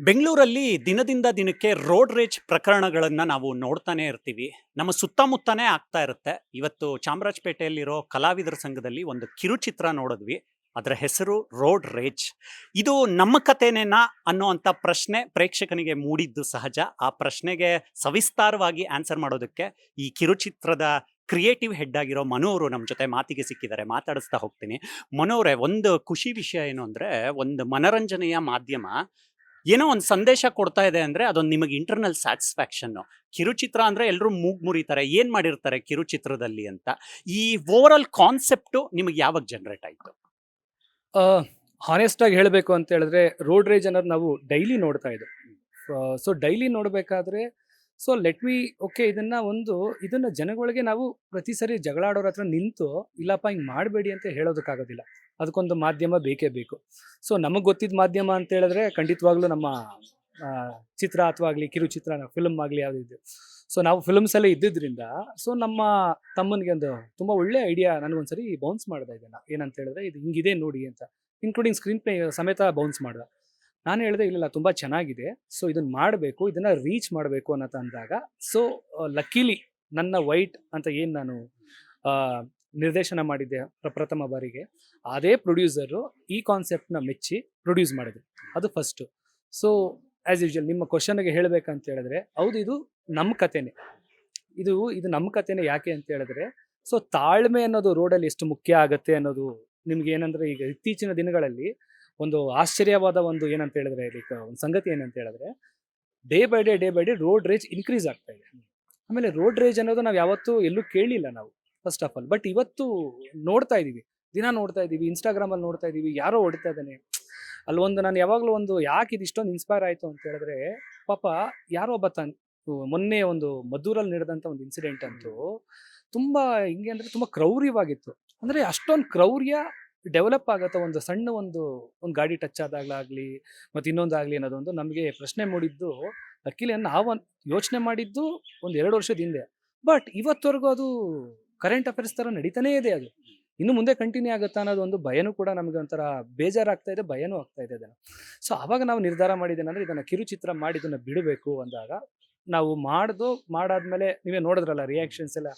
ಬೆಂಗಳೂರಲ್ಲಿ ದಿನದಿಂದ ದಿನಕ್ಕೆ ರೋಡ್ ರೇಜ್ ಪ್ರಕರಣಗಳನ್ನ ನಾವು ನೋಡ್ತಾನೆ ಇರ್ತೀವಿ. ನಮ್ಮ ಸುತ್ತಮುತ್ತನೇ ಆಗ್ತಾ ಇರುತ್ತೆ. ಇವತ್ತು ಚಾಮರಾಜಪೇಟೆಯಲ್ಲಿರೋ ಕಲಾವಿದರ ಸಂಘದಲ್ಲಿ ಒಂದು ಕಿರುಚಿತ್ರ ನೋಡಿದ್ವಿ. ಅದರ ಹೆಸರು ರೋಡ್ ರೇಜ್. ಇದು ನಮ್ಮ ಕಥೆನೇನಾ ಅನ್ನುವಂಥ ಪ್ರಶ್ನೆ ಪ್ರೇಕ್ಷಕನಿಗೆ ಮೂಡಿದ್ದು ಸಹಜ. ಆ ಪ್ರಶ್ನೆಗೆ ಸವಿಸ್ತಾರವಾಗಿ ಆನ್ಸರ್ ಮಾಡೋದಕ್ಕೆ ಈ ಕಿರುಚಿತ್ರದ ಕ್ರಿಯೇಟಿವ್ ಹೆಡ್ ಆಗಿರೋ ಮನು ಅವರು ನಮ್ಮ ಜೊತೆ ಮಾತಿಗೆ ಸಿಕ್ಕಿದ್ದಾರೆ. ಮಾತಾಡಿಸ್ತಾ ಹೋಗ್ತೀನಿ. ಮನು ಅವರೇ, ಒಂದು ಖುಷಿ ವಿಷಯ ಏನು ಅಂದ್ರೆ, ಒಂದು ಮನರಂಜನೆಯ ಮಾಧ್ಯಮ ಏನೋ ಒಂದು ಸಂದೇಶ ಕೊಡ್ತಾ ಇದೆ ಅಂದ್ರೆ ಅದೊಂದು ನಿಮಗೆ ಇಂಟರ್ನಲ್ ಸ್ಯಾಟಿಸ್ಫ್ಯಾಕ್ಷನ್. ಕಿರುಚಿತ್ರ ಅಂದ್ರೆ ಎಲ್ಲರೂ ಮೂಗ್ ಮುರಿತಾರೆ, ಏನ್ ಮಾಡಿರ್ತಾರೆ ಕಿರುಚಿತ್ರದಲ್ಲಿ ಅಂತ. ಈ ಓವರ್ ಆಲ್ ಕಾನ್ಸೆಪ್ಟು ನಿಮಗೆ ಯಾವಾಗ ಜನರೇಟ್ ಆಯ್ತು? ಹಾನೆಸ್ಟ್ ಆಗಿ ಹೇಳಬೇಕು ಅಂತ ಹೇಳಿದ್ರೆ ರೋಡ್ ರೇಜ್ ಅನ್ನೋದು ನಾವು ಡೈಲಿ ನೋಡ್ತಾ ಇದ್ದೋ. ಸೊ ಡೈಲಿ ನೋಡಬೇಕಾದ್ರೆ ಲೆಟ್ ಮಿ ಓಕೆ ಇದನ್ನ ಜನಗಳಿಗೆ ನಾವು ಪ್ರತಿ ಸರಿ ಜಗಳಾಡೋರ ಹತ್ರ ನಿಂತು ಇಲ್ಲಪ್ಪ ಹಿಂಗೆ ಮಾಡಬೇಡಿ ಅಂತ ಹೇಳೋದಕ್ಕಾಗೋದಿಲ್ಲ. ಅದಕ್ಕೊಂದು ಮಾಧ್ಯಮ ಬೇಕೇ ಬೇಕು. ಸೊ ನಮಗೆ ಗೊತ್ತಿದ್ದ ಮಾಧ್ಯಮ ಅಂತ ಹೇಳಿದ್ರೆ ಖಂಡಿತವಾಗ್ಲೂ ನಮ್ಮ ಚಿತ್ರ ಅಥವಾ ಆಗಲಿ ಕಿರುಚಿತ್ರ ಫಿಲ್ಮ್ ಆಗಲಿ ಯಾವುದಿದೆ. ಸೊ ನಾವು ಫಿಲ್ಮ್ಸಲ್ಲೇ ಇದ್ದಿದ್ದರಿಂದ ನಮ್ಮ ತಮ್ಮನಿಗೆ ಒಂದು ತುಂಬ ಒಳ್ಳೆ ಐಡಿಯಾ ನನಗೊಂದ್ಸರಿ ಬೌನ್ಸ್ ಮಾಡ್ದೆ ಇದನ್ನು. ಏನಂತ ಹೇಳಿದ್ರೆ ಇದು ಹಿಂಗಿದೆ ನೋಡಿ ಅಂತ, ಇನ್ಕ್ಲೂಡಿಂಗ್ ಸ್ಕ್ರೀನ್ ಪ್ಲೇ ಸಮೇತ ಬೌನ್ಸ್ ಮಾಡ್ದೆ. ನಾನು ಹೇಳಿದೆ ಇಲ್ಲ ತುಂಬ ಚೆನ್ನಾಗಿದೆ, ಸೊ ಇದನ್ನು ಮಾಡಬೇಕು, ಇದನ್ನು ರೀಚ್ ಮಾಡಬೇಕು ಅನ್ನೋದು ಅಂದಾಗ ಲಕ್ಕಿಲಿ ನನ್ನ ವೈಟ್ ಅಂತ ಏನು ನಾನು ನಿರ್ದೇಶನ ಮಾಡಿದ್ದೆ ಪ್ರಥಮ ಬಾರಿಗೆ, ಅದೇ ಪ್ರೊಡ್ಯೂಸರು ಈ ಕಾನ್ಸೆಪ್ಟ್ನ ಮೆಚ್ಚಿ ಪ್ರೊಡ್ಯೂಸ್ ಮಾಡಿದ್ರು. ಅದು ಫಸ್ಟು. ಸೊ ಆ್ಯಸ್ ಯೂಶುವಲ್ ನಿಮ್ಮ ಕ್ವಶನ್ಗೆ ಹೇಳಬೇಕಂತ ಹೇಳಿದ್ರೆ ಹೌದು, ಇದು ನಮ್ಮ ಕಥೆನೇ. ಇದು ನಮ್ಮ ಕಥೆನೇ. ಯಾಕೆ ಅಂತ ಹೇಳಿದ್ರೆ ತಾಳ್ಮೆ ಅನ್ನೋದು ರೋಡಲ್ಲಿ ಎಷ್ಟು ಮುಖ್ಯ ಆಗುತ್ತೆ ಅನ್ನೋದು ನಿಮ್ಗೆ ಏನಂದ್ರೆ, ಈಗ ಇತ್ತೀಚಿನ ದಿನಗಳಲ್ಲಿ ಒಂದು ಆಶ್ಚರ್ಯವಾದ ಒಂದು ಏನಂತ ಹೇಳಿದ್ರೆ ಇದಕ್ಕೆ ಒಂದು ಸಂಗತಿ ಏನಂತ ಹೇಳಿದ್ರೆ, day by day road rage increase ಆಗ್ತಾ ಇದೆ. ಆಮೇಲೆ ರೋಡ್ ರೇಜ್ ಅನ್ನೋದು ನಾವು ಯಾವತ್ತೂ ಎಲ್ಲೂ ಕೇಳಿಲ್ಲ ನಾವು, ಫಸ್ಟ್ ಆಫ್ ಆಲ್. ಬಟ್ ಇವತ್ತು ನೋಡ್ತಾ ಇದೀವಿ, ದಿನ ನೋಡ್ತಾ ಇದೀವಿ, ಇನ್ಸ್ಟಾಗ್ರಾಮಲ್ಲಿ ನೋಡ್ತಾ ಇದೀವಿ, ಯಾರೋ ಹೊಡಿತಾ ಇದ್ದಾನೆ. ನಾನು ಯಾವಾಗಲೂ ಯಾಕೆ ಇದು ಇಷ್ಟೊಂದು ಇನ್ಸ್ಪೈರ್ ಆಯಿತು ಅಂತ ಹೇಳಿದ್ರೆ, ಪಾಪ ಯಾರೋ ಒಬ್ಬ ಮೊನ್ನೆ ಒಂದು ಮದ್ದೂರಲ್ಲಿ ನಡೆದಂಥ ಒಂದು ಇನ್ಸಿಡೆಂಟ್ ಅಂತೂ ತುಂಬ ಹಿಂಗೆ ಅಂದರೆ ತುಂಬ ಕ್ರೌರ್ಯವಾಗಿತ್ತು. ಅಂದರೆ ಅಷ್ಟೊಂದು ಕ್ರೌರ್ಯ ಡೆವಲಪ್ ಆಗುತ್ತೆ ಒಂದು ಸಣ್ಣ ಒಂದು ಗಾಡಿ ಟಚ್ ಆದಾಗಲಾಗಲಿ ಮತ್ತು ಇನ್ನೊಂದಾಗಲಿ ಅನ್ನೋದೊಂದು ನಮಗೆ ಪ್ರಶ್ನೆ ಮೂಡಿದ್ದು. ಅಕ್ಕಿಲಿ ನಾವು ಯೋಚನೆ ಮಾಡಿದ್ದು ಒಂದು 2 ವರ್ಷದ ಹಿಂದೆ. ಬಟ್ ಇವತ್ತವರೆಗೂ ಅದು ಕರೆಂಟ್ ಅಫೇರ್ಸ್ ಥರ ನಡೀತಾನೇ ಇದೆ. ಅದು ಇನ್ನು ಮುಂದೆ ಕಂಟಿನ್ಯೂ ಆಗುತ್ತಾ ಅನ್ನೋದು ಒಂದು ಭಯನೂ ಕೂಡ ನಮಗೆ ಒಂಥರ ಬೇಜಾರಾಗ್ತಾ ಇದೆ, ಭಯನೂ ಆಗ್ತಾ ಇದೆ ಅದನ್ನು. ಸೊ ಆವಾಗ ನಾವು ನಿರ್ಧಾರ ಮಾಡಿದ್ದೇನೆಂದರೆ ಇದನ್ನು ಕಿರುಚಿತ್ರ ಮಾಡಿ ಇದನ್ನು ಬಿಡಬೇಕು ಅಂದಾಗ ನಾವು ಮಾಡಾದ್ಮೇಲೆ ನೀವೇ ನೋಡಿದ್ರಲ್ಲ, ರಿಯಾಕ್ಷನ್ಸ್ ಎಲ್ಲ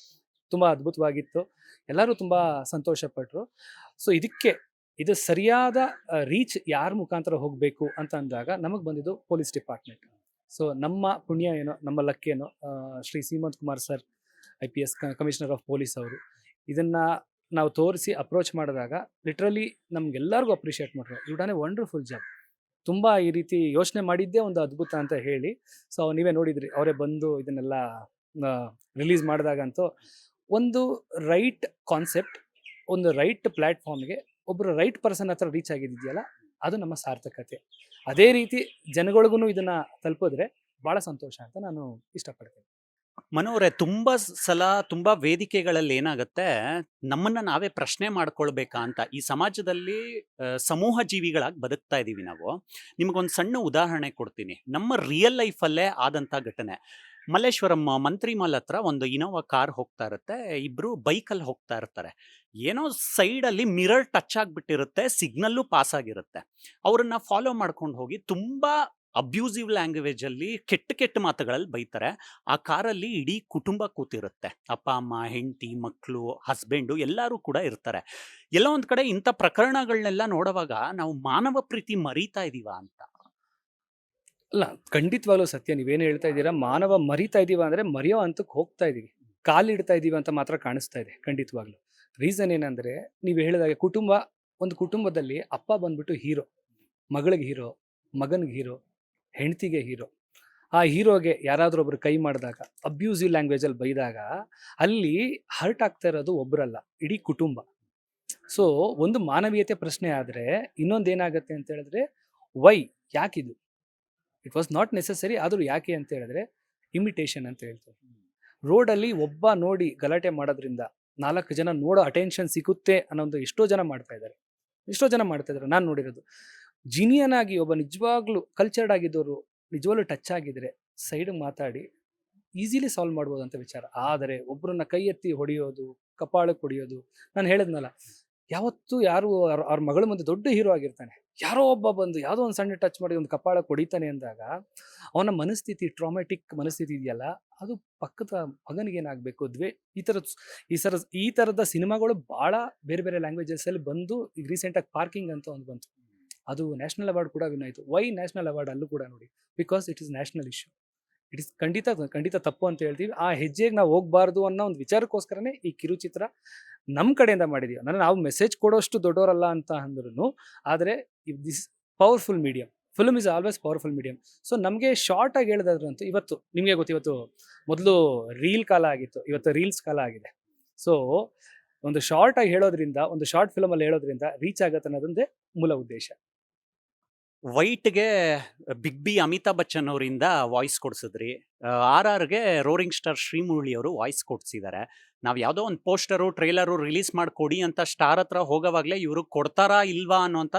ತುಂಬ ಅದ್ಭುತವಾಗಿತ್ತು. ಎಲ್ಲರೂ ತುಂಬ ಸಂತೋಷಪಟ್ಟರು. ಸೊ ಇದು ಸರಿಯಾದ ರೀಚ್ ಯಾರ ಮುಖಾಂತರ ಹೋಗಬೇಕು ಅಂತ ಅಂದಾಗ ನಮಗೆ ಬಂದಿದ್ದು ಪೊಲೀಸ್ ಡಿಪಾರ್ಟ್ಮೆಂಟ್. ಸೊ ನಮ್ಮ ಪುಣ್ಯ ಏನೋ, ನಮ್ಮ ಲಕ್ ಏನೋ, Shri Seemanth Kumar sir IPS commissioner of police ಅವರು ಇದನ್ನು ನಾವು ತೋರಿಸಿ ಅಪ್ರೋಚ್ ಮಾಡಿದಾಗ ಲಿಟ್ರಲಿ ನಮ್ಗೆಲ್ಲರಿಗೂ ಅಪ್ರಿಷಿಯೇಟ್ ಮಾಡಿದ್ರು. You done a wonderful job, ತುಂಬ ಈ ರೀತಿ ಯೋಚನೆ ಮಾಡಿದ್ದೇ ಒಂದು ಅದ್ಭುತ ಅಂತ ಹೇಳಿ. ಸೊ ನೀವೇ ನೋಡಿದ್ರಿ, ಅವರೇ ಬಂದು ಇದನ್ನೆಲ್ಲ ರಿಲೀಸ್ ಮಾಡಿದಾಗಂತೂ ಒಂದು ರೈಟ್ ಕಾನ್ಸೆಪ್ಟ್, ಒಂದು ರೈಟ್ ಪ್ಲ್ಯಾಟ್ಫಾರ್ಮ್ಗೆ ಒಬ್ಬರು ರೈಟ್ ಪರ್ಸನ್ ಹತ್ರ ರೀಚ್ ಆಗಿದೆಯಲ್ಲ, ಅದು ನಮ್ಮ ಸಾರ್ಥಕತೆ. ಅದೇ ರೀತಿ ಜನಗಳಿಗೂ ಇದನ್ನು ತಲುಪಿದ್ರೆ ಭಾಳ ಸಂತೋಷ ಅಂತ ನಾನು ಇಷ್ಟಪಡ್ತೇನೆ. ಮನೋರೆ, ತುಂಬಾ ಸಲ ತುಂಬಾ ವೇದಿಕೆಗಳಲ್ಲಿ ಏನಾಗುತ್ತೆ, ನಮ್ಮನ್ನ ನಾವೇ ಪ್ರಶ್ನೆ ಮಾಡ್ಕೊಳ್ಬೇಕಾ ಅಂತ. ಈ ಸಮಾಜದಲ್ಲಿ ಸಮೂಹ ಜೀವಿಗಳಾಗಿ ಬದುಕ್ತಾ ಇದೀವಿ ನಾವು. ನಿಮಗೊಂದು ಸಣ್ಣ ಉದಾಹರಣೆ ಕೊಡ್ತೀನಿ. ನಮ್ಮ ರಿಯಲ್ ಲೈಫಲ್ಲೇ ಆದಂಥ ಘಟನೆ. ಮಲ್ಲೇಶ್ವರಂ ಮಂತ್ರಿ ಮಾಲ್ ಹತ್ರ ಒಂದು ಇನೋವಾ ಕಾರ್ ಹೋಗ್ತಾ ಇರುತ್ತೆ. ಇಬ್ರು ಬೈಕಲ್ಲಿ ಹೋಗ್ತಾ ಇರ್ತಾರೆ. ಏನೋ ಸೈಡಲ್ಲಿ ಮಿರರ್ ಟಚ್ ಆಗ್ಬಿಟ್ಟಿರುತ್ತೆ, ಸಿಗ್ನಲ್ಲು ಪಾಸ್ ಆಗಿರುತ್ತೆ. ಅವ್ರನ್ನ ಫಾಲೋ ಮಾಡ್ಕೊಂಡು ಹೋಗಿ ತುಂಬಾ ಅಬ್ಯೂಸಿವ್ ಲ್ಯಾಂಗ್ವೇಜ್ ಅಲ್ಲಿ ಕೆಟ್ಟ ಕೆಟ್ಟ ಮಾತುಗಳಲ್ಲಿ ಬೈತಾರೆ. ಆ ಕಾರಲ್ಲಿ ಇಡೀ ಕುಟುಂಬ ಕೂತಿರುತ್ತೆ. ಅಪ್ಪ ಅಮ್ಮ, ಹೆಂಡತಿ, ಮಕ್ಕಳು, ಹಸ್ಬೆಂಡು ಎಲ್ಲರೂ ಕೂಡ ಇರ್ತಾರೆ. ಎಲ್ಲೋ ಒಂದ್ ಕಡೆ ಇಂಥ ಪ್ರಕರಣಗಳನ್ನೆಲ್ಲ ನೋಡುವಾಗ ನಾವು ಮಾನವ ಪ್ರೀತಿ ಮರೀತಾ ಇದೀವ ಅಂತ. ಅಲ್ಲ, ಖಂಡಿತವಾಗ್ಲೂ ಸತ್ಯ. ನೀವೇನು ಹೇಳ್ತಾ ಇದ್ದೀರಾ, ಮಾನವ ಮರಿತಾ ಇದ್ದೀವ ಅಂದರೆ ಮರೆಯೋ ಹಂತಕ್ಕೆ ಹೋಗ್ತಾ ಇದ್ದೀವಿ, ಕಾಲಿಡ್ತಾ ಇದ್ದೀವಿ ಅಂತ ಮಾತ್ರ ಕಾಣಿಸ್ತಾ ಇದೆ ಖಂಡಿತವಾಗ್ಲೂ. ರೀಸನ್ ಏನಂದರೆ, ನೀವು ಹೇಳಿದಾಗೆ ಒಂದು ಕುಟುಂಬದಲ್ಲಿ ಅಪ್ಪ ಬಂದ್ಬಿಟ್ಟು ಹೀರೋ, ಮಗಳಿಗೆ ಹೀರೋ, ಮಗನಿಗೆ ಹೀರೋ, ಹೆಂಡತಿಗೆ ಹೀರೋ. ಆ ಹೀರೋಗೆ ಯಾರಾದರೂ ಒಬ್ರು ಕೈ ಮಾಡಿದಾಗ, ಅಬ್ಯೂಸಿವ್ ಲ್ಯಾಂಗ್ವೇಜಲ್ಲಿ ಬೈದಾಗ, ಅಲ್ಲಿ ಹರ್ಟ್ ಆಗ್ತಾ ಇರೋದು ಒಬ್ಬರಲ್ಲ, ಇಡೀ ಕುಟುಂಬ. ಸೊ ಒಂದು ಮಾನವೀಯತೆ ಪ್ರಶ್ನೆ ಆದರೆ ಇನ್ನೊಂದೇನಾಗುತ್ತೆ ಅಂತ ಹೇಳಿದ್ರೆ, ವೈ, ಯಾಕಿದು, ಇಟ್ ವಾಸ್ ನಾಟ್ ನೆಸೆಸರಿ. ಆದರೂ ಯಾಕೆ ಅಂತ ಹೇಳಿದ್ರೆ ಇಮಿಟೇಷನ್ ಅಂತ ಹೇಳ್ತಾರೆ. ರೋಡಲ್ಲಿ ಒಬ್ಬ ನೋಡಿ ಗಲಾಟೆ ಮಾಡೋದ್ರಿಂದ 4 ಜನ ನೋಡೋ ಅಟೆನ್ಷನ್ ಸಿಗುತ್ತೆ ಅನ್ನೋದು ಎಷ್ಟೋ ಜನ ಮಾಡ್ತಾ ಇದ್ದಾರೆ. ನಾನು ನೋಡಿರೋದು ಜಿನಿಯನ್ ಆಗಿ ಒಬ್ಬ ನಿಜವಾಗ್ಲೂ ಕಲ್ಚರ್ಡ್ ಆಗಿದ್ದವರು ನಿಜವಾಗ್ಲೂ ಟಚ್ ಆಗಿದ್ರೆ ಸೈಡ್ ಮಾತಾಡಿ ಈಸಿಲಿ ಸಾಲ್ವ್ ಮಾಡ್ಬೋದು ಅಂತ ವಿಚಾರ. ಆದರೆ ಒಬ್ಬರನ್ನ ಕೈ ಎತ್ತಿ ಹೊಡೆಯೋದು, ಕಪಾಳಕ್ಕೆ ಹೊಡೆಯೋದು, ನಾನು ಹೇಳಿದ್ನಲ್ಲ, ಯಾವತ್ತೂ ಯಾರು ಅವ್ರ ಮಗಳ ಮುಂದೆ ದೊಡ್ಡ ಹೀರೋ ಆಗಿರ್ತಾನೆ, ಯಾರೋ ಒಬ್ಬ ಬಂದು ಯಾವುದೋ ಒಂದು ಸಣ್ಣ ಟಚ್ ಮಾಡಿ ಒಂದು ಕಪಾಳ ಹೊಡಿತಾನೆ ಅಂದಾಗ ಅವನ ಮನಸ್ಥಿತಿ ಟ್ರಾಮೆಟಿಕ್ ಮನಸ್ಥಿತಿ ಇದೆಯಲ್ಲ, ಅದು ಪಕ್ಕದ ಮಗನಿಗೆ ಏನಾಗಬೇಕು ಈ ಥರದ ಈ ಥರದ ಸಿನಿಮಾಗಳು ಭಾಳ ಬೇರೆ ಬೇರೆ ಲ್ಯಾಂಗ್ವೇಜಸಲ್ಲಿ ಬಂದು ಈಗ ರೀಸೆಂಟಾಗಿ ಪಾರ್ಕಿಂಗ್ ಅಂತ ಒಂದು ಬಂತು. ಅದು ನ್ಯಾಷನಲ್ ಅವಾರ್ಡ್ ಕೂಡ ವಿನ್ ಆಯಿತು. ವೈ ನ್ಯಾಷನಲ್ ಅವಾರ್ಡ್ ಅಲ್ಲೂ ಕೂಡ ನೋಡಿ, because it is national issue. It is ಖಂಡಿತ ತಪ್ಪು ಅಂತ ಹೇಳ್ತೀವಿ. ಆ ಹೆಜ್ಜೆಗೆ ನಾವು ಹೋಗ್ಬಾರ್ದು ಅನ್ನೋ ಒಂದು ವಿಚಾರಕ್ಕೋಸ್ಕರನೇ ಈ ಕಿರುಚಿತ್ರ ನಮ್ಮ ಕಡೆಯಿಂದ ಮಾಡಿದೀವಿ. ನಾವು ಮೆಸೇಜ್ ಕೊಡೋಷ್ಟು ದೊಡ್ಡವರಲ್ಲ ಅಂತ ಅಂದ್ರೂ, ಆದರೆ this powerful medium. Film is always powerful medium. So ನಮಗೆ ಶಾರ್ಟ್ ಆಗಿ ಹೇಳಿದ್ರಂತೂ ಇವತ್ತು ನಿಮಗೆ ಗೊತ್ತು, ಇವತ್ತು ಮೊದಲು ರೀಲ್ ಕಾಲ ಆಗಿತ್ತು, ಇವತ್ತು ರೀಲ್ಸ್ ಕಾಲ ಆಗಿದೆ. ಸೊ ಒಂದು ಶಾರ್ಟ್ ಆಗಿ ಹೇಳೋದ್ರಿಂದ, ಒಂದು ಶಾರ್ಟ್ ಫಿಲ್ಮ್ ಅಲ್ಲಿ ಹೇಳೋದ್ರಿಂದ ರೀಚ್ ಆಗತ್ತೆ ಅನ್ನೋದೊಂದೇ ಮೂಲ ಉದ್ದೇಶ. ವೈಟ್ಗೆ ಬಿಗ್ ಬಿ ಅಮಿತಾಬ್ ಬಚ್ಚನ್ ಅವರಿಂದ ವಾಯ್ಸ್ ಕೊಡ್ಸಿದ್ರಿ. RRಗೆ ರೋರಿಂಗ್ ಸ್ಟಾರ್ ಶ್ರೀಮುರಳಿ ಅವರು ವಾಯ್ಸ್ ಕೊಡ್ಸಿದ್ದಾರೆ. ನಾವು ಯಾವುದೋ ಒಂದು ಪೋಸ್ಟರು ಟ್ರೈಲರು ರಿಲೀಸ್ ಮಾಡಿಕೊಡಿ ಅಂತ ಸ್ಟಾರ್ ಹತ್ರ ಹೋಗೋವಾಗಲೇ ಇವರು ಕೊಡ್ತಾರಾ ಇಲ್ವಾ ಅನ್ನೋಂಥ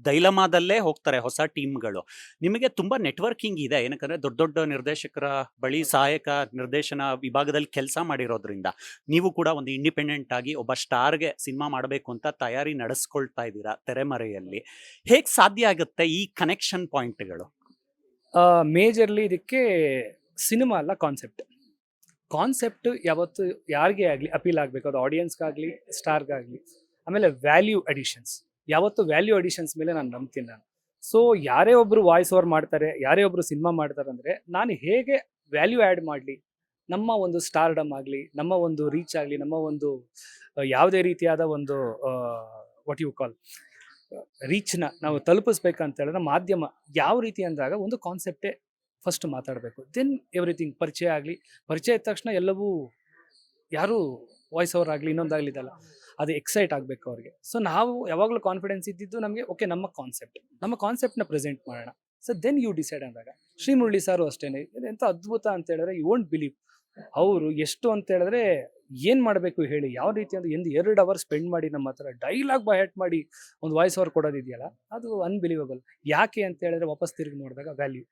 ದೈಲಮಾದಲ್ಲೇ ಹೋಗ್ತಾರೆ ಹೊಸ ಟೀಮ್ಗಳು. ನಿಮಗೆ ತುಂಬ ನೆಟ್ವರ್ಕಿಂಗ್ ಇದೆ, ಏನಕ್ಕಂದರೆ ದೊಡ್ಡ ದೊಡ್ಡ ನಿರ್ದೇಶಕರ ಬಳಿ ಸಹಾಯಕ ನಿರ್ದೇಶನ ವಿಭಾಗದಲ್ಲಿ ಕೆಲಸ ಮಾಡಿರೋದ್ರಿಂದ ನೀವು ಕೂಡ ಒಂದು ಇಂಡಿಪೆಂಡೆಂಟ್ ಆಗಿ ಒಬ್ಬ ಸ್ಟಾರ್ಗೆ ಸಿನಿಮಾ ಮಾಡಬೇಕು ಅಂತ ತಯಾರಿ ನಡೆಸ್ಕೊಳ್ತಾ ಇದ್ದೀರಾ ತೆರೆಮರೆಯಲ್ಲಿ. ಹೇಗೆ ಸಾಧ್ಯ ಆಗುತ್ತೆ ಈ ಕನೆಕ್ಷನ್ ಪಾಯಿಂಟ್ಗಳು? ಮೇಜರ್ಲಿ ಇದಕ್ಕೆ ಸಿನಿಮಾ ಅಲ್ಲ, ಕಾನ್ಸೆಪ್ಟ್ ಯಾವತ್ತು ಯಾರಿಗೆ ಆಗಲಿ ಅಪೀಲ್ ಆಗಬೇಕು, ಅದು ಆಡಿಯನ್ಸ್ಗಾಗಲಿ ಸ್ಟಾರ್ಗಾಗಲಿ. ಆಮೇಲೆ ವ್ಯಾಲ್ಯೂ ಅಡಿಷನ್ಸ್, ಯಾವತ್ತು ವ್ಯಾಲ್ಯೂ ಅಡಿಷನ್ಸ್ ಮೇಲೆ ನಾನು ನಂಬ್ತೀನಿ ನಾನು. ಸೊ ಯಾರೇ ಒಬ್ಬರು ವಾಯ್ಸ್ ಓವರ್ ಮಾಡ್ತಾರೆ, ಯಾರೇ ಒಬ್ಬರು ಸಿನಿಮಾ ಮಾಡ್ತಾರೆ ಅಂದರೆ ನಾನು ಹೇಗೆ ವ್ಯಾಲ್ಯೂ ಆ್ಯಡ್ ಮಾಡಲಿ, ನಮ್ಮ ಒಂದು ಸ್ಟಾರ್ಡಮ್ ಆಗಲಿ, ನಮ್ಮ ಒಂದು ರೀಚ್ ಆಗಲಿ, ನಮ್ಮ ಒಂದು ಯಾವುದೇ ರೀತಿಯಾದ ಒಂದು ವಾಟ್ ಯು ಕಾಲ್ ರೀಚ್ನ ನಾವು ತಲುಪಿಸ್ಬೇಕಂತ ಹೇಳಿದ್ರೆ ಮಾಧ್ಯಮ ಯಾವ ರೀತಿ ಅಂದಾಗ ಒಂದು ಕಾನ್ಸೆಪ್ಟೇ ಫಸ್ಟ್ ಮಾತಾಡಬೇಕು. ದೆನ್ ಎವ್ರಿಥಿಂಗ್ ಪರಿಚಯ ಆಗಲಿ, ಪರಿಚಯ ಇದ್ದ ತಕ್ಷಣ ಎಲ್ಲವೂ ಯಾರು ವಾಯ್ಸ್ ಓವರ್ ಆಗಲಿ ಇನ್ನೊಂದಾಗಲಿ ಇದಲ್ಲ, ಅದು ಎಕ್ಸೈಟ್ ಆಗಬೇಕು ಅವ್ರಿಗೆ. ಸೊ ನಾವು ಯಾವಾಗಲೂ ಕಾನ್ಫಿಡೆನ್ಸ್ ಇದ್ದಿದ್ದು ನಮಗೆ ಓಕೆ ನಮ್ಮ ಕಾನ್ಸೆಪ್ಟ್ನ ಪ್ರೆಸೆಂಟ್ ಮಾಡೋಣ. ಸೊ ದೆನ್ ಯು ಡಿಸೈಡ್ ಅಂದಾಗ ಶ್ರೀಮುರಳಿ ಸಾರು ಅಷ್ಟೇ ಎಂಥ ಅದ್ಭುತ ಅಂತ ಹೇಳಿದ್ರೆ ಯು ವೋಂಟ್ ಬಿಲೀವ್. ಅವರು ಎಷ್ಟು ಅಂತ ಹೇಳಿದ್ರೆ ಏನು ಮಾಡಬೇಕು ಹೇಳಿ, ಯಾವ ರೀತಿ ಅಂದ್ರೆ 2 ಅವರ್ ಸ್ಪೆಂಡ್ ಮಾಡಿ ನಮ್ಮ ಹತ್ರ ಡೈಲಾಗ್ ಬೈ ಹೆಟ್ ಮಾಡಿ ಒಂದು ವಾಯ್ಸ್ ಓವರ್ ಕೊಡೋದಿದೆಯಲ್ಲ, ಅದು ಅನ್ಬಿಲೀವಬಲ್. ಯಾಕೆ ಅಂತ ಹೇಳಿದ್ರೆ ವಾಪಸ್ ತಿರುಗಿ ನೋಡಿದಾಗ ವ್ಯಾಲ್ಯೂ.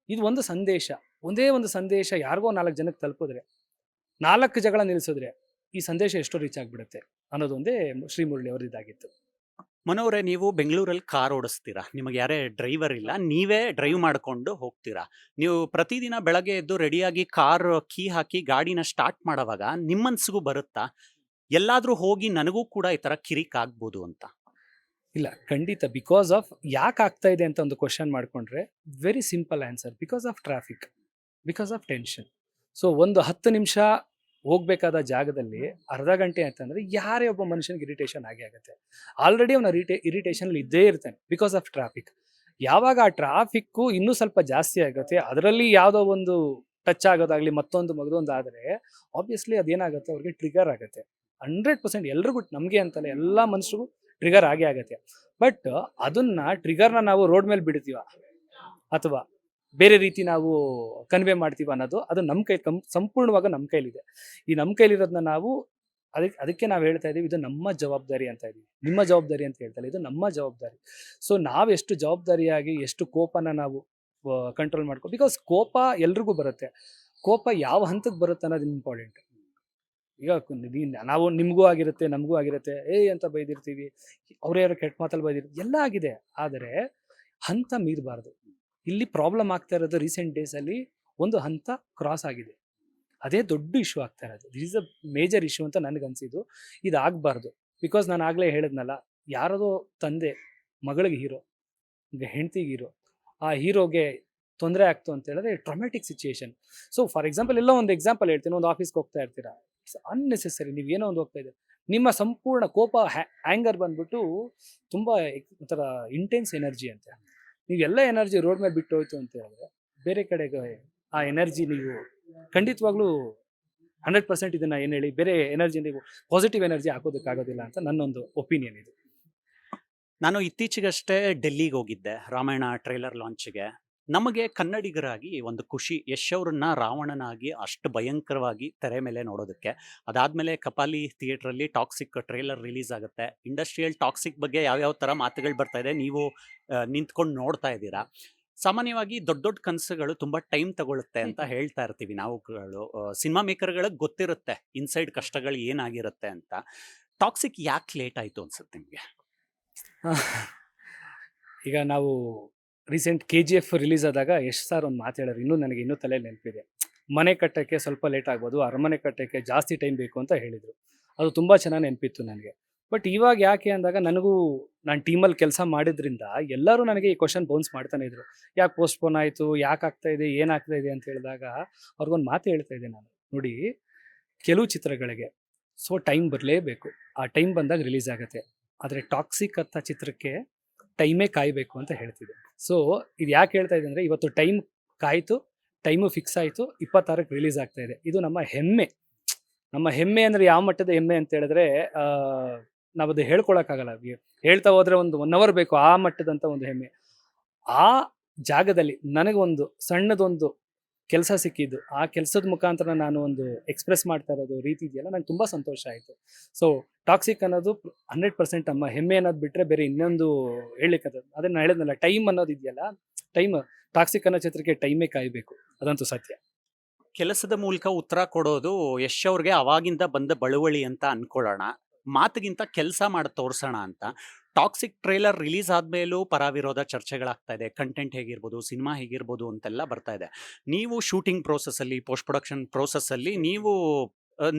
ಇದು ಒಂದು ಸಂದೇಶ, ಒಂದೇ ಒಂದು ಸಂದೇಶ ಯಾರಿಗೋ 4 ಜನಕ್ಕೆ ತಲುಪಿದ್ರೆ, 4 ಜಗಳ ನಿಲ್ಲಿಸಿದ್ರೆ ಈ ಸಂದೇಶ ಎಷ್ಟು ರೀಚ್ ಆಗಿಬಿಡುತ್ತೆ ಅನ್ನೋದೊಂದೇ ಶ್ರೀಮುರಳಿ ಅವ್ರದ್ದಾಗಿತ್ತು. ಮನೋರೆ, ನೀವು ಬೆಂಗಳೂರಲ್ಲಿ ಕಾರ್ ಓಡಿಸ್ತೀರಾ, ನಿಮಗೆ ಯಾರೇ ಡ್ರೈವರ್ ಇಲ್ಲ, ನೀವೇ ಡ್ರೈವ್ ಮಾಡಿಕೊಂಡು ಹೋಗ್ತೀರಾ. ನೀವು ಪ್ರತಿದಿನ ಬೆಳಗ್ಗೆ ಎದ್ದು ರೆಡಿಯಾಗಿ ಕಾರ್ ಕೀ ಹಾಕಿ ಗಾಡಿನ ಸ್ಟಾರ್ಟ್ ಮಾಡೋವಾಗ ನಿಮ್ಮ ಮನ್ಸಿಗೂ ಬರುತ್ತಾ ಎಲ್ಲಾದರೂ ಹೋಗಿ ನನಗೂ ಕೂಡ ಈ ಥರ ಕಿರಿಕ್ ಆಗ್ಬೋದು ಅಂತ? ಇಲ್ಲ, ಖಂಡಿತ. ಬಿಕಾಸ್ ಆಫ್ ಯಾಕೆ ಆಗ್ತಾ ಇದೆ ಅಂತ ಒಂದು ಕ್ವಶನ್ ಮಾಡ್ಕೊಂಡ್ರೆ very simple answer. Because of traffic, because of tension. So ಒಂದು 10 ನಿಮಿಷ ಹೋಗ್ಬೇಕಾದ ಜಾಗದಲ್ಲಿ ಅರ್ಧ ಗಂಟೆ ಅಂತಂದ್ರೆ ಯಾರೇ ಒಬ್ಬ ಮನುಷ್ಯನಿಗೆ ಇರಿಟೇಷನ್ ಆಗುತ್ತೆ. ಆಲ್ರೆಡಿ ಅವನ ಇರಿಟೇಷನ್ ಇದ್ದೇ ಇರ್ತಾನೆ ಬಿಕಾಸ್ ಆಫ್ ಟ್ರಾಫಿಕ್. ಯಾವಾಗ ಆ ಟ್ರಾಫಿಕ್ಕು ಇನ್ನೂ ಸ್ವಲ್ಪ ಜಾಸ್ತಿ ಆಗುತ್ತೆ, ಅದರಲ್ಲಿ ಯಾವುದೋ ಒಂದು ಟಚ್ ಆಗೋದಾಗ್ಲಿ ಮತ್ತೊಂದು ಆದರೆ ಆಬ್ವಿಯಸ್ಲಿ ಅದೇನಾಗುತ್ತೆ, ಅವ್ರಿಗೆ ಟ್ರಿಗರ್ ಆಗುತ್ತೆ. 100% ಎಲ್ರಿಗೂ, ನಮಗೆ ಅಂತಲ್ಲ ಎಲ್ಲ ಮನುಷ್ಯರಿಗೂ ಟ್ರಿಗರ್ ಆಗತ್ತೆ. ಬಟ್ ಅದನ್ನ ಟ್ರಿಗರ್ನ ನಾವು ರೋಡ್ ಮೇಲೆ ಬಿಡ್ತೀವ ಅಥವಾ ಬೇರೆ ರೀತಿ ನಾವು ಕನ್ವೆ ಮಾಡ್ತೀವ ಅನ್ನೋದು ಅದು ನಮ್ಮ ಕೈ ಸಂಪೂರ್ಣವಾಗಿ ನಮ್ಮ ಕೈಲಿದೆ. ಈ ನಮ್ಮ ಕೈಲಿರೋದನ್ನ ನಾವು ಅದಕ್ಕೆ ನಾವು ಹೇಳ್ತಾ ಇದೀವಿ, ಇದು ನಮ್ಮ ಜವಾಬ್ದಾರಿ ಅಂತ ಇದೀವಿ. ನಿಮ್ಮ ಜವಾಬ್ದಾರಿ ಅಂತ ಹೇಳ್ತಾ ಇಲ್ಲ, ಇದು ನಮ್ಮ ಜವಾಬ್ದಾರಿ. ಸೊ ನಾವು ಎಷ್ಟು ಜವಾಬ್ದಾರಿಯಾಗಿ ಎಷ್ಟು ಕೋಪನ ನಾವು ಕಂಟ್ರೋಲ್ ಮಾಡ್ಕೊ, ಬಿಕಾಸ್ ಕೋಪ ಎಲ್ರಿಗೂ ಬರುತ್ತೆ. ಕೋಪ ಯಾವ ಹಂತಕ್ಕೆ ಬರುತ್ತೆ ಅನ್ನೋದು ಇಂಪಾರ್ಟೆಂಟ್. ಈಗ ನಾವು ನಿಮಗೂ ಆಗಿರುತ್ತೆ, ನಮಗೂ ಆಗಿರುತ್ತೆ, ಅಂತ ಬೈದಿರ್ತೀವಿ, ಯಾರು ಕೆಟ್ಟ ಮಾತಲ್ಲಿ ಬೈದಿರ್ತೀವಿ, ಎಲ್ಲ ಆಗಿದೆ. ಆದರೆ ಹಂತ ಮೀರಬಾರ್ದು. ಇಲ್ಲಿ ಪ್ರಾಬ್ಲಮ್ ಆಗ್ತಾ ಇರೋದು ರೀಸೆಂಟ್ ಡೇಸಲ್ಲಿ ಒಂದು ಹಂತ ಕ್ರಾಸ್ ಆಗಿದೆ, ಅದೇ ದೊಡ್ಡ ಇಶ್ಯೂ ಆಗ್ತಾ ಇರೋದು. This is a major issue ಅಂತ ನನಗನ್ಸಿದ್ದು. ಇದು ಆಗಬಾರ್ದು. ಬಿಕಾಸ್ ನಾನು ಆಗಲೇ ಹೇಳಿದ್ನಲ್ಲ, ಯಾರದೋ ತಂದೆ ಮಗಳಿಗೆ ಹೀರೋ, ಈಗ ಹೆಂಡತಿಗೆ ಹೀರೋ, ಆ ಹೀರೋಗೆ ತೊಂದರೆ ಆಗ್ತು ಅಂತ ಹೇಳಿದ್ರೆ traumatic situation. So for example, ಎಲ್ಲ ಒಂದು ಎಕ್ಸಾಂಪಲ್ ಹೇಳ್ತೀನಿ. ಒಂದು ಆಫೀಸ್ಗೆ ಹೋಗ್ತಾ ಇರ್ತೀರಾ, ಇಟ್ಸ್ ಅನ್ನೆಸೆಸರಿ, ನೀವು ಏನೋ ಒಂದು ಹೋಗ್ತಾ ಇದ್ದೀರಾ, ನಿಮ್ಮ ಸಂಪೂರ್ಣ ಕೋಪ ಆ್ಯಂಗರ್ ಬಂದ್ಬಿಟ್ಟು ತುಂಬ ಒಂಥರ ಇಂಟೆನ್ಸ್ ಎನರ್ಜಿ ಅಂತ, ನೀವೆಲ್ಲ ಎನರ್ಜಿ ರೋಡ್ ಮೇಲೆ ಬಿಟ್ಟು ಹೋಯ್ತು ಅಂತ ಹೇಳಿದ್ರೆ ಬೇರೆ ಕಡೆಗೆ ಆ ಎನರ್ಜಿ ನೀವು ಖಂಡಿತವಾಗ್ಲೂ 100% ಇದನ್ನ ಏನು ಹೇಳಿ ಬೇರೆ ಎನರ್ಜಿ, ನೀವು ಪಾಸಿಟಿವ್ ಎನರ್ಜಿ ಹಾಕೋದಕ್ಕಾಗೋದಿಲ್ಲ ಅಂತ ನನ್ನೊಂದು ಒಪಿನಿಯನ್ ಇದು. ನಾನು ಇತ್ತೀಚೆಗಷ್ಟೇ ಡೆಲ್ಲಿಗೆ ಹೋಗಿದ್ದೆ ರಾಮಾಯಣ ಟ್ರೈಲರ್ ಲಾಂಚ್ಗೆ. ನಮಗೆ ಕನ್ನಡಿಗರಾಗಿ ಒಂದು ಖುಷಿ, ಯಶ್ ಅವ್ರನ್ನ ರಾವಣನಾಗಿ ಅಷ್ಟು ಭಯಂಕರವಾಗಿ ತೆರೆ ಮೇಲೆ ನೋಡೋದಕ್ಕೆ. ಅದಾದಮೇಲೆ ಕಪಾಲಿ ಥಿಯೇಟ್ರಲ್ಲಿ ಟಾಕ್ಸಿಕ್ ಟ್ರೈಲರ್ ರಿಲೀಸ್ ಆಗುತ್ತೆ. ಇಂಡಸ್ಟ್ರಿಯಲ್ ಟಾಕ್ಸಿಕ್ ಬಗ್ಗೆ ಯಾವ್ಯಾವ ಥರ ಮಾತುಗಳು ಬರ್ತಾ ಇದೆ ನೀವು ನಿಂತ್ಕೊಂಡು ನೋಡ್ತಾ ಇದ್ದೀರಾ. ಸಾಮಾನ್ಯವಾಗಿ ದೊಡ್ಡ ದೊಡ್ಡ ಕನಸುಗಳು ತುಂಬ ಟೈಮ್ ತಗೊಳುತ್ತೆ ಅಂತ ಹೇಳ್ತಾ ಇರ್ತೀವಿ ನಾವುಗಳು. ಸಿನಿಮಾ ಮೇಕರ್ಗಳಿಗೆ ಗೊತ್ತಿರುತ್ತೆ ಇನ್ಸೈಡ್ ಕಷ್ಟಗಳು ಏನಾಗಿರುತ್ತೆ ಅಂತ. ಟಾಕ್ಸಿಕ್ ಯಾಕೆ ಲೇಟ್ ಆಯಿತು ಅನ್ಸುತ್ತೆ ನಿಮಗೆ? ಈಗ ನಾವು ರೀಸೆಂಟ್ KGF ರಿಲೀಸ್ ಆದಾಗ ಯಶ್ ಸರ್ ಒಂದು ಮಾತು ಹೇಳೋರು, ನನಗೆ ಇನ್ನೂ ತಲೆಯಲ್ಲಿ ನೆನಪಿದೆ. ಮನೆ ಕಟ್ಟಕ್ಕೆ ಸ್ವಲ್ಪ ಲೇಟ್ ಆಗ್ಬೋದು, ಅರಮನೆ ಕಟ್ಟಕ್ಕೆ ಜಾಸ್ತಿ ಟೈಮ್ ಬೇಕು ಅಂತ ಹೇಳಿದರು. ಅದು ತುಂಬ ಚೆನ್ನಾಗಿ ನೆನಪಿತ್ತು ನನಗೆ. ಬಟ್ ಇವಾಗ ಯಾಕೆ ಅಂದಾಗ ನನಗೂ ನಾನು ಟೀಮಲ್ಲಿ ಕೆಲಸ ಮಾಡಿದ್ರಿಂದ ಎಲ್ಲರೂ ನನಗೆ ಈ ಕ್ವಶನ್ ಬೌನ್ಸ್ ಮಾಡ್ತಾನೆ ಇದ್ರು. ಯಾಕೆ ಪೋಸ್ಟ್‌ಪೋನ್ ಆಯಿತು, ಯಾಕೆ ಆಗ್ತಾ ಇದೆ, ಏನಾಗ್ತಾ ಇದೆ ಅಂತ ಹೇಳಿದಾಗ ಅವ್ರಿಗೊಂದು ಮಾತು ಹೇಳ್ತಾ ಇದ್ದೆ ನಾನು. ನೋಡಿ, ಕೆಲವು ಚಿತ್ರಗಳಿಗೆ ಟೈಮ್ ಬರಲೇಬೇಕು. ಆ ಟೈಮ್ ಬಂದಾಗ ರಿಲೀಸ್ ಆಗುತ್ತೆ. ಆದರೆ ಟಾಕ್ಸಿಕ್ ಅಂತ ಚಿತ್ರಕ್ಕೆ ಟೈಮೇ ಕಾಯಬೇಕು ಅಂತ ಹೇಳ್ತಿದ್ದೆ. ಸೊ ಇದು ಯಾಕೆ ಹೇಳ್ತಾ ಇದೆ ಅಂದರೆ, ಇವತ್ತು ಟೈಮ್ ಕಾಯಿತು, ಟೈಮು ಫಿಕ್ಸ್ ಆಯಿತು, 26ಕ್ಕೆ ರಿಲೀಸ್ ಆಗ್ತಾ ಇದೆ. ಇದು ನಮ್ಮ ಹೆಮ್ಮೆ. ನಮ್ಮ ಹೆಮ್ಮೆ ಅಂದರೆ ಯಾವ ಮಟ್ಟದ ಹೆಮ್ಮೆ ಅಂತ ಹೇಳಿದ್ರೆ, ನಾವದು ಹೇಳ್ಕೊಳಕ್ಕಾಗಲ್ಲ. ಹೇಳ್ತಾ ಹೋದ್ರೆ ಒಂದು 1 ಅವರ್ ಬೇಕು, ಆ ಮಟ್ಟದಂಥ ಒಂದು ಹೆಮ್ಮೆ. ಆ ಜಾಗದಲ್ಲಿ ನನಗೊಂದು ಸಣ್ಣದೊಂದು ಕೆಲಸ ಸಿಕ್ಕಿದ್ದು, ಆ ಕೆಲಸದ ಮುಖಾಂತರ ನಾನು ಒಂದು ಎಕ್ಸ್‌ಪ್ರೆಸ್ ಮಾಡ್ತಾ ಇರೋದು ರೀತಿ ಇದೆಯಲ್ಲ, ನಂಗೆ ತುಂಬ ಸಂತೋಷ ಆಯಿತು. ಸೊ ಟಾಕ್ಸಿಕ್ ಅನ್ನೋದು 100% ನಮ್ಮ ಹೆಮ್ಮೆ ಅನ್ನೋದು ಬಿಟ್ಟರೆ ಬೇರೆ ಇನ್ನೊಂದು ಹೇಳಲಿಕ್ಕೆ ಅದೇ ನಾನು ಹೇಳಿದ್ನಲ್ಲ, ಟೈಮ್ ಅನ್ನೋದು ಇದೆಯಲ್ಲ, ಟೈಮ್ ಟಾಕ್ಸಿಕ್ ಅನ್ನೋ ಚಿತ್ರಕ್ಕೆ ಟೈಮೇ ಕಾಯಬೇಕು. ಅದಂತೂ ಸತ್ಯ. ಕೆಲಸದ ಮೂಲಕ ಉತ್ತರ ಕೊಡೋದು ಯಶ್ ಅವ್ರಿಗೆ ಅವಾಗಿಂದ ಬಂದ ಬಳುವಳಿ ಅಂತ ಅನ್ಕೊಳ್ಳೋಣ. ಮಾತಿಗಿಂತ ಕೆಲಸ ಮಾಡಿ ತೋರ್ಸೋಣ ಅಂತ. ಟಾಕ್ಸಿಕ್ ಟ್ರೇಲರ್ ರಿಲೀಸ್ ಆದ್ಮೇಲೂ ಪರಾವಿರೋಧ ಚರ್ಚೆಗಳಾಗ್ತಾ ಇದೆ. ಕಂಟೆಂಟ್ ಹೇಗಿರ್ಬೋದು, ಸಿನಿಮಾ ಹೇಗಿರ್ಬೋದು ಅಂತೆಲ್ಲ ಬರ್ತಾ ಇದೆ. ನೀವು ಶೂಟಿಂಗ್ ಪ್ರೋಸೆಸ್ ಅಲ್ಲಿ, ಪೋಸ್ಟ್ ಪ್ರೊಡಕ್ಷನ್ ಪ್ರೋಸೆಸ್ ಅಲ್ಲಿ ನೀವು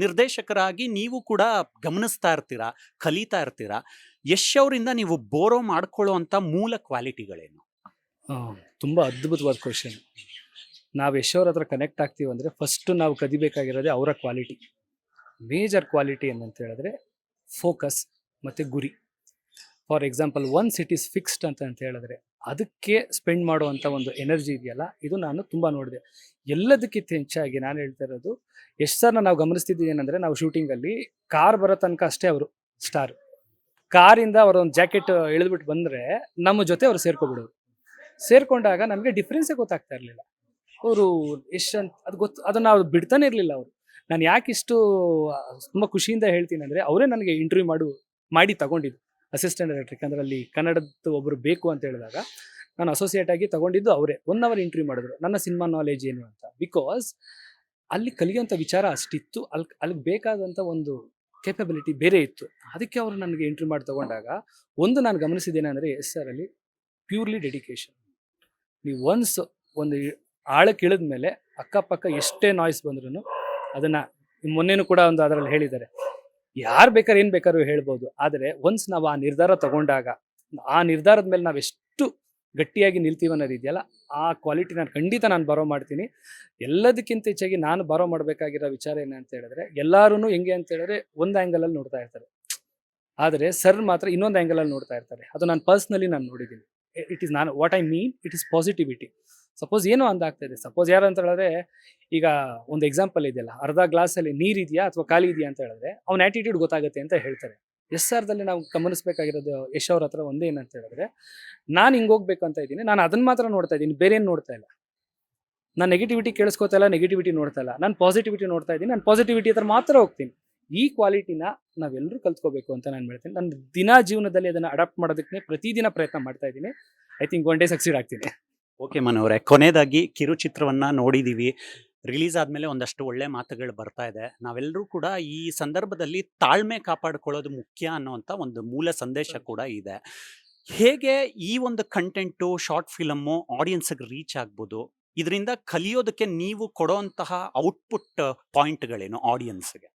ನಿರ್ದೇಶಕರಾಗಿ ನೀವು ಕೂಡ ಗಮನಿಸ್ತಾ ಇರ್ತೀರಾ, ಕಲಿತಾ ಇರ್ತೀರಾ. ಯಶ್ ಅವರಿಂದ ನೀವು ಬೋರೋ ಮಾಡ್ಕೊಳ್ಳೋ ಅಂತ ಮೂಲ ಕ್ವಾಲಿಟಿಗಳೇನು? ತುಂಬ ಅದ್ಭುತವಾದ ಕ್ವಶನ್. ನಾವು ಯಶ್ ಅವ್ರ ಹತ್ರ ಕನೆಕ್ಟ್ ಆಗ್ತೀವಿ ಅಂದರೆ ಫಸ್ಟ್ ನಾವು ಕದಿಬೇಕಾಗಿರೋದೇ ಅವರ ಕ್ವಾಲಿಟಿ. ಮೇಜರ್ ಕ್ವಾಲಿಟಿ ಏನಂತ ಹೇಳಿದ್ರೆ ಫೋಕಸ್ ಮತ್ತು ಗುರಿ. For example, once it is fixed ಅಂತ ಹೇಳಿದ್ರೆ ಅದಕ್ಕೆ ಸ್ಪೆಂಡ್ ಮಾಡುವಂಥ ಒಂದು ಎನರ್ಜಿ ಇದೆಯಲ್ಲ, ಇದು ನಾನು ತುಂಬ ನೋಡಿದೆ. ಎಲ್ಲದಕ್ಕಿಂತ ಹೆಚ್ಚಾಗಿ ನಾನು ಹೇಳ್ತಾ ಇರೋದು, ಯಶ್ ಸರ್ನ ನಾವು ಗಮನಿಸ್ತಿದ್ದೀವಿ ಏನಂದರೆ, ನಾವು ಶೂಟಿಂಗಲ್ಲಿ ಕಾರ್ ಬರೋ ತನಕ ಅಷ್ಟೇ ಅವರು ಸ್ಟಾರ್. ಕಾರಿಂದ ಅವರೊಂದು ಜಾಕೆಟ್ ಇಳಿದ್ಬಿಟ್ಟು ಬಂದರೆ ನಮ್ಮ ಜೊತೆ ಅವ್ರು ಸೇರ್ಕೊಬಿಡೋರು. ಸೇರ್ಕೊಂಡಾಗ ನಮಗೆ ಡಿಫ್ರೆನ್ಸೇ ಗೊತ್ತಾಗ್ತಾ ಇರಲಿಲ್ಲ. ಅವರು ಎಷ್ಟು ಅಂತ ಅದನ್ನು ನಾವು ಬಿಡ್ತಾನೆ ಇರಲಿಲ್ಲ ಅವರು. ನಾನು ಯಾಕಿಷ್ಟು ತುಂಬ ಖುಷಿಯಿಂದ ಹೇಳ್ತೀನಿ ಅಂದರೆ, ಅವರೇ ನನಗೆ ಇಂಟರ್ವ್ಯೂ ಮಾಡಿ ತಗೊಂಡಿದ್ದು ಅಸಿಸ್ಟೆಂಟ್ ಡೈರೆಕ್ಟ್ರಿಗೆ. ಅಂದರೆ ಅಲ್ಲಿ ಕನ್ನಡದ ಒಬ್ಬರು ಬೇಕು ಅಂತ ಹೇಳಿದಾಗ ನಾನು ಅಸೋಸಿಯೇಟ್ ಆಗಿ ತಗೊಂಡಿದ್ದು ಅವರೇ. 1 ಅವರ್ ಇಂಟರ್ವ್ಯೂ ಮಾಡಿದ್ರು, ನನ್ನ ಸಿನಿಮಾ ನಾಲೆಜ್ ಏನು ಅಂತ. ಬಿಕಾಸ್ ಅಲ್ಲಿ ಕಲಿಯೋಂಥ ವಿಚಾರ ಅಷ್ಟಿತ್ತು, ಅಲ್ಲಿಗೆ ಬೇಕಾದಂಥ ಒಂದು ಕೇಪಬಿಲಿಟಿ ಬೇರೆ ಇತ್ತು. ಅದಕ್ಕೆ ಅವರು ನನಗೆ ಇಂಟರ್ವ್ಯೂ ಮಾಡಿ ತಗೊಂಡಾಗ ಒಂದು ನಾನು ಗಮನಿಸಿದ್ದೇನೆ ಅಂದರೆ, ಎಸ್ ಸರ್ ಅಲ್ಲಿ ಪ್ಯೂರ್ಲಿ ಡೆಡಿಕೇಶನ್. ನೀವು ಒನ್ಸ್ ಒಂದು ಆಳಕ್ಕೆ ಇಳಿದ ಮೇಲೆ ಅಕ್ಕಪಕ್ಕ ಎಷ್ಟೇ ನಾಯ್ಸ್ ಬಂದ್ರೂ ಅದನ್ನು, ಮೊನ್ನೆನೂ ಕೂಡ ಒಂದು ಅದರಲ್ಲಿ ಹೇಳಿದ್ದಾರೆ, ಯಾರು ಬೇಕಾದ್ರೆ ಏನು ಬೇಕಾದ್ರೂ ಹೇಳ್ಬೋದು. ಆದರೆ ಒನ್ಸ್ ನಾವು ಆ ನಿರ್ಧಾರ ತಗೊಂಡಾಗ, ಆ ನಿರ್ಧಾರದ ಮೇಲೆ ನಾವು ಎಷ್ಟು ಗಟ್ಟಿಯಾಗಿ ನಿಲ್ತೀವಿ ಅನ್ನೋದು ಇದೆಯಲ್ಲ, ಆ ಕ್ವಾಲಿಟಿ ನಾನು ಖಂಡಿತ ಬರೋ ಮಾಡ್ತೀನಿ. ಎಲ್ಲದಕ್ಕಿಂತ ಹೆಚ್ಚಾಗಿ ನಾನು ಬರೋ ಮಾಡಬೇಕಾಗಿರೋ ವಿಚಾರ ಏನಂತ ಹೇಳಿದ್ರೆ, ಎಲ್ಲರೂ ಹೆಂಗೆ ಅಂತ ಹೇಳಿದ್ರೆ ಒಂದು ಆ್ಯಂಗಲಲ್ಲಿ ನೋಡ್ತಾ ಇರ್ತಾರೆ, ಆದರೆ ಸರ್ ಮಾತ್ರ ಇನ್ನೊಂದು ಆ್ಯಂಗಲಲ್ಲಿ ನೋಡ್ತಾ ಇರ್ತಾರೆ. ಅದು ನಾನು ಪರ್ಸ್ನಲಿ ನೋಡಿದ್ದೀನಿ. ಇಟ್ ಈಸ್ ನಾನು what I mean, it is positivity. Suppose ಏನೋ ಅಂದಾಗ್ತಾ ಇದೆ, ಸಪೋಸ್ ಯಾರು ಅಂತ ಹೇಳಿದ್ರೆ, ಈಗ ಒಂದು ಎಕ್ಸಾಂಪಲ್ ಇದೆಯಲ್ಲ, ಅರ್ಧ ಗ್ಲಾಸಲ್ಲಿ ನೀರಿದೆಯಾ ಅಥವಾ ಖಾಲಿ ಇದೆಯಾ ಅಂತ ಹೇಳಿದ್ರೆ ಅವ್ನ ಆ್ಯಟಿಟ್ಯೂಡ್ ಗೊತ್ತಾಗುತ್ತೆ ಅಂತ ಹೇಳ್ತಾರೆ. ಎಸ್ ಆರ್ದಲ್ಲಿ ನಾವು ಗಮನಿಸಬೇಕಾಗಿರೋದು ಯಶ್ ಅವ್ರ ಹತ್ರ ಒಂದೇ ಏನಂತ ಹೇಳಿದ್ರೆ, ನಾನು ಹಿಂಗೆ ಹೋಗ್ಬೇಕು ಅಂತ ಇದ್ದೀನಿ, ನಾನು ಅದನ್ನು ಮಾತ್ರ ನೋಡ್ತಾ ಇದ್ದೀನಿ, ಬೇರೆ ಏನು ನೋಡ್ತಾ ಇಲ್ಲ. ನಾನು ನೆಗೆಟಿವಿಟಿ ಕೇಳಿಸ್ಕೋತಾ ಇಲ್ಲ, ನೆಗೆಟಿವಿಟಿ ನೋಡ್ತಾ ಇಲ್ಲ, ನಾನು ಪಾಸಿಟಿವಿಟಿ ನೋಡ್ತಾ ಇದ್ದೀನಿ, ನಾನು ಪಾಸಿಟಿವಿಟಿ ಹತ್ರ ಮಾತ್ರ ಹೋಗ್ತೀನಿ. ಈ ಕ್ವಾಲಿಟಿನ ನಾವೆಲ್ಲರೂ ಕಲ್ತ್ಕೋಬೇಕು ಅಂತ ನಾನು ಹೇಳ್ತೀನಿ. ನನ್ನ ಜೀವನದಲ್ಲಿ ಅದನ್ನು ಅಡಾಪ್ಟ್ ಮಾಡೋದಕ್ಕೆ ಪ್ರತಿದಿನ ಪ್ರಯತ್ನ ಮಾಡ್ತಾ ಇದ್ದೀನಿ. I think one day succeed ಆಗ್ತೀನಿ. ಓಕೆ ಮನು ಅವರೇ, ಕೊನೆಯದಾಗಿ ಕಿರುಚಿತ್ರವನ್ನ ನೋಡಿದೀವಿ. ರಿಲೀಸ್ ಆದ್ಮೇಲೆ ಒಂದಷ್ಟು ಒಳ್ಳೆ ಮಾತುಗಳು ಬರ್ತಾ ಇದೆ. ನಾವೆಲ್ಲರೂ ಕೂಡ ಈ ಸಂದರ್ಭದಲ್ಲಿ ತಾಳ್ಮೆ ಕಾಪಾಡ್ಕೊಳ್ಳೋದು ಮುಖ್ಯ ಅನ್ನೋಂಥ ಒಂದು ಮೂಲ ಸಂದೇಶ ಕೂಡ ಇದೆ. ಹೇಗೆ ಈ ಒಂದು ಕಂಟೆಂಟು, ಶಾರ್ಟ್ ಫಿಲಮ್ಮು ಆಡಿಯನ್ಸ್ಗೆ ರೀಚ್ ಆಗ್ಬೋದು? ಇದರಿಂದ ಕಲಿಯೋದಕ್ಕೆ ನೀವು ಕೊಡೋಂತಹ ಔಟ್ಪುಟ್ ಪಾಯಿಂಟ್ಗಳೇನು ಆಡಿಯನ್ಸ್ಗೆ?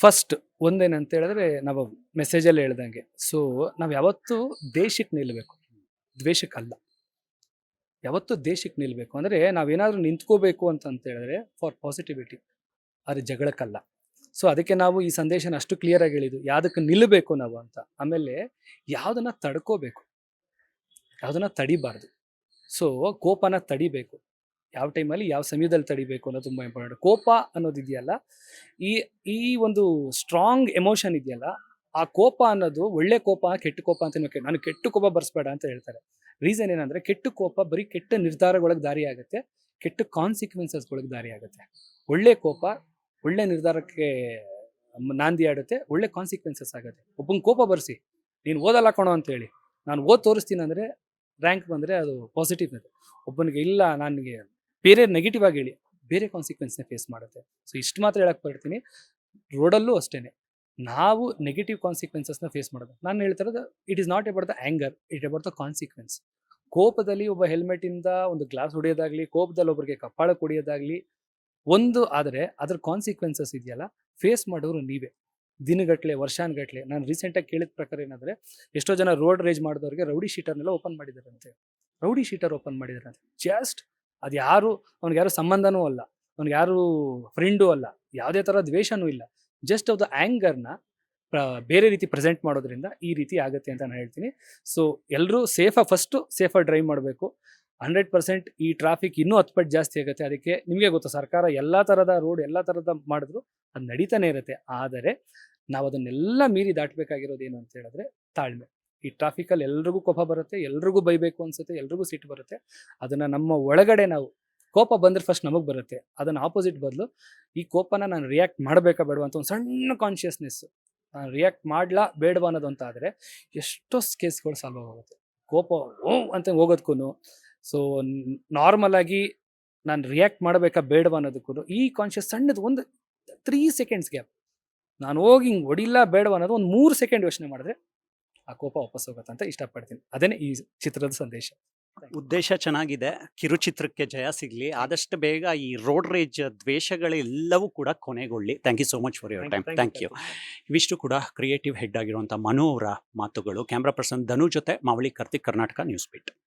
ಫಸ್ಟ್ ಒಂದೇನಂತ ಹೇಳಿದ್ರೆ, ನಾವು ಮೆಸೇಜಲ್ಲಿ ಹೇಳ್ದಂಗೆ, ಸೊ ನಾವು ಯಾವತ್ತೂ ದೇಶಕ್ಕೆ ನಿಲ್ಲಬೇಕು, ದ್ವೇಷಕ್ಕಲ್ಲ. ಯಾವತ್ತೂ ದೇಶಕ್ಕೆ ನಿಲ್ಲಬೇಕು. ಅಂದರೆ ನಾವೇನಾದರೂ ನಿಂತ್ಕೋಬೇಕು ಅಂತ ಹೇಳಿದ್ರೆ ಫಾರ್ ಪಾಸಿಟಿವಿಟಿ, ಆದರೆ ಜಗಳಕ್ಕಲ್ಲ. ಸೊ ಅದಕ್ಕೆ ನಾವು ಈ ಸಂದೇಶನ ಅಷ್ಟು ಕ್ಲಿಯರಾಗಿ ಹೇಳಿದ್ದು, ಯಾವುದಕ್ಕೆ ನಿಲ್ಲಬೇಕು ನಾವು ಅಂತ. ಆಮೇಲೆ ಯಾವುದನ್ನು ತಡ್ಕೋಬೇಕು, ಯಾವುದನ್ನು ತಡಿಬಾರ್ದು. ಸೊ ಕೋಪನ ತಡಿಬೇಕು, ಯಾವ ಟೈಮಲ್ಲಿ ಯಾವ ಸಮಯದಲ್ಲಿ ತಡಿಬೇಕು ಅನ್ನೋದು ತುಂಬ ಇಂಪಾರ್ಟೆಂಟ್. ಕೋಪ ಅನ್ನೋದು ಇದೆಯಲ್ಲ, ಈ ಒಂದು ಸ್ಟ್ರಾಂಗ್ ಎಮೋಷನ್ ಇದೆಯಲ್ಲ, ಆ ಕೋಪ ಅನ್ನೋದು ಒಳ್ಳೆ ಕೋಪ, ಕೆಟ್ಟ ಕೋಪ ಅಂತ ನಾನು ಕೆಟ್ಟ ಕೋಪ ಬರ್ಸ್ಬೇಡ ಅಂತ ಹೇಳ್ತಾರೆ. ರೀಸನ್ ಏನಂದರೆ, ಕೆಟ್ಟ ಕೋಪ ಬರೀ ಕೆಟ್ಟ ನಿರ್ಧಾರಗಳಿಗೆ ದಾರಿ ಆಗುತ್ತೆ, ಕೆಟ್ಟ ಕಾನ್ಸಿಕ್ವೆನ್ಸಸ್ಗಳಿಗೆ ದಾರಿ ಆಗುತ್ತೆ. ಒಳ್ಳೆ ಕೋಪ ಒಳ್ಳೆ ನಿರ್ಧಾರಕ್ಕೆ ನಾಂದಿ ಆಡುತ್ತೆ, ಒಳ್ಳೆ ಕಾನ್ಸಿಕ್ವೆನ್ಸಸ್ ಆಗುತ್ತೆ. ಒಬ್ಬನ ಕೋಪ ಬರ್ಸಿ, ನೀನು ಓದಲ್ಲ ಕಣೋ ಅಂತೇಳಿ ನಾನು ತೋರಿಸ್ತೀನಿ ಅಂದರೆ ರ್ಯಾಂಕ್ ಬಂದರೆ ಅದು ಪಾಸಿಟಿವ್ ಇದೆ. ಒಬ್ಬನಿಗೆ ಇಲ್ಲ, ನನಗೆ ಬೇರೆ ನೆಗೆಟಿವ್ ಆಗಿ ಹೇಳಿ ಬೇರೆ ಕಾನ್ಸಿಕ್ವೆನ್ಸ್ನ ಫೇಸ್ ಮಾಡುತ್ತೆ. ಸೊ ಇಷ್ಟು ಮಾತ್ರ ಹೇಳಕ್ಕೆ ಬರ್ತೀನಿ. ರೋಡಲ್ಲೂ ಅಷ್ಟೇ, ನಾವು ನೆಗೆಟಿವ್ ಕಾನ್ಸಿಕ್ವೆನ್ಸಸ್ನ ಫೇಸ್ ಮಾಡೋದು. ನಾನು ಹೇಳ್ತಿರೋದು it is not about the anger, it about the consequence. ಕೋಪದಲ್ಲಿ ಒಬ್ಬ ಹೆಲ್ಮೆಟಿಂದ ಒಂದು ಗ್ಲಾಸ್ ಹೊಡೆಯೋದಾಗ್ಲಿ, ಕೋಪದಲ್ಲಿ ಒಬ್ಬರಿಗೆ ಕಪಾಳಕ್ಕೆ ಹೊಡೆಯೋದಾಗ್ಲಿ ಒಂದು ಆದರೆ ಅದ್ರ ಕಾನ್ಸಿಕ್ವೆನ್ಸಸ್ ಇದೆಯಲ್ಲ, ಫೇಸ್ ಮಾಡೋರು ನೀವೇ. ದಿನಗಟ್ಲೆ ವರ್ಷಾನ್ಗಟ್ಲೆ ನಾನು ರೀಸೆಂಟಾಗಿ ಕೇಳಿದ ಪ್ರಕಾರ ಏನಂದರೆ, ಎಷ್ಟೋ ಜನ ರೋಡ್ ರೇಜ್ ಮಾಡಿದವ್ರಿಗೆ ರೌಡಿ ಶೀಟರ್ನೆಲ್ಲ ಓಪನ್ ಮಾಡಿದಾರಂತೆ. ರೌಡಿ ಶೀಟರ್ ಓಪನ್ ಮಾಡಿದಾರಂತೆ. ಜಸ್ಟ್ ಅದು ಯಾರು ಅವ್ನಿಗೆ ಯಾರು ಸಂಬಂಧನೂ ಅಲ್ಲ, ಅವ್ನಿಗೆ ಯಾರು ಫ್ರೆಂಡೂ ಅಲ್ಲ, ಯಾವುದೇ ಥರ ದ್ವೇಷನೂ ಇಲ್ಲ. ಜಸ್ಟ್ ಅದು ಆ್ಯಂಗರ್ನ ಬೇರೆ ರೀತಿ ಪ್ರೆಸೆಂಟ್ ಮಾಡೋದ್ರಿಂದ ಈ ರೀತಿ ಆಗುತ್ತೆ ಅಂತ ನಾನು ಹೇಳ್ತೀನಿ. ಸೊ ಎಲ್ಲರೂ ಫಸ್ಟು ಸೇಫಾಗಿ ಡ್ರೈವ್ ಮಾಡಬೇಕು. 100% ಈ ಟ್ರಾಫಿಕ್ ಇನ್ನೂ 10 ಪಟ್ಟು ಜಾಸ್ತಿ ಆಗುತ್ತೆ. ಅದಕ್ಕೆ ನಿಮಗೆ ಗೊತ್ತು, ಸರ್ಕಾರ ಎಲ್ಲ ಥರದ ರೋಡ್ ಎಲ್ಲ ಥರದ ಮಾಡಿದ್ರು ಅದು ನಡೀತಾನೆ ಇರುತ್ತೆ. ಆದರೆ ನಾವು ಅದನ್ನೆಲ್ಲ ಮೀರಿ ದಾಟಬೇಕಾಗಿರೋದು ಏನು ಅಂತ ಹೇಳಿದ್ರೆ ತಾಳ್ಮೆ. ಈ ಟ್ರಾಫಿಕಲ್ಲಿ ಎಲ್ರಿಗೂ ಕೋಪ ಬರುತ್ತೆ, ಎಲ್ರಿಗೂ ಬೈಬೇಕು ಅನ್ಸುತ್ತೆ, ಎಲ್ರಿಗೂ ಸಿಟ್ಟು ಬರುತ್ತೆ. ಅದನ್ನು ನಮ್ಮ ಒಳಗಡೆ ನಾವು ಕೋಪ ಬಂದರೆ ಫಸ್ಟ್ ನಮಗೆ ಬರುತ್ತೆ. ಅದನ್ನು ಆಪೋಸಿಟ್ ಬದಲು ಈ ಕೋಪನ ನಾನು ರಿಯಾಕ್ಟ್ ಮಾಡಬೇಕಾ ಬೇಡವಾ ಅಂತ ಒಂದು ಸಣ್ಣ ಕಾನ್ಷಿಯಸ್ನೆಸ್ಸು, ನಾನು ರಿಯಾಕ್ಟ್ ಮಾಡಲಾ ಬೇಡವಾ ಅನ್ನೋದು ಅಂತ ಆದರೆ ಎಷ್ಟೋ ಕೇಸ್ಗಳು ಸಾಲ್ವ್ ಆಗುತ್ತೆ. ಕೋಪ ಅಂತ ಹೋಗೋದಕ್ಕೂ, ಸೊ ನಾರ್ಮಲ್ ಆಗಿ ನಾನು ರಿಯಾಕ್ಟ್ ಮಾಡಬೇಕಾ ಬೇಡವಾ ಅನ್ನೋದಕ್ಕೂ ಈ ಕಾನ್ಷಿಯಸ್ ಸಣ್ಣದು ಒಂದು 3 ಸೆಕೆಂಡ್ಸ್ ಗ್ಯಾಪ್, ನಾನು ಹೋಗಿ ಹಿಂಗೆ ಹೊಡಿಲ್ಲ ಬೇಡವಾ ಅನ್ನೋದು ಒಂದು 3 ಸೆಕೆಂಡ್ ಯೋಚನೆ ಮಾಡಿದ್ರೆ ಆ ಕೋಪ ವಾಪಸ್ ಹೋಗುತ್ತೆ ಅಂತ ಇಷ್ಟಪಡ್ತೀನಿ. ಅದೇನೇ ಈ ಚಿತ್ರದ ಸಂದೇಶ. ಉದ್ದೇಶ ಚೆನ್ನಾಗಿದೆ. ಕಿರುಚಿತ್ರಕ್ಕೆ ಜಯ ಸಿಗ್ಲಿ. ಆದಷ್ಟು ಬೇಗ ಈ ರೋಡ್ ರೇಜ್ ದ್ವೇಷಗಳೆಲ್ಲವೂ ಕೂಡ ಕೊನೆಗೊಳ್ಳಿ. Thank you so much for your time. Thank you. ಇವಿಷ್ಟು ಕೂಡ ಕ್ರಿಯೇಟಿವ್ ಹೆಡ್ ಆಗಿರುವಂಥ ಮನು ಅವರ ಮಾತುಗಳು. ಕ್ಯಾಮ್ರಾ ಪರ್ಸನ್ ಧನು ಜೊತೆ ಮಾವಳಿ ಕಾರ್ತಿಕ್, ಕರ್ನಾಟಕ ನ್ಯೂಸ್ ಬೀಟ್.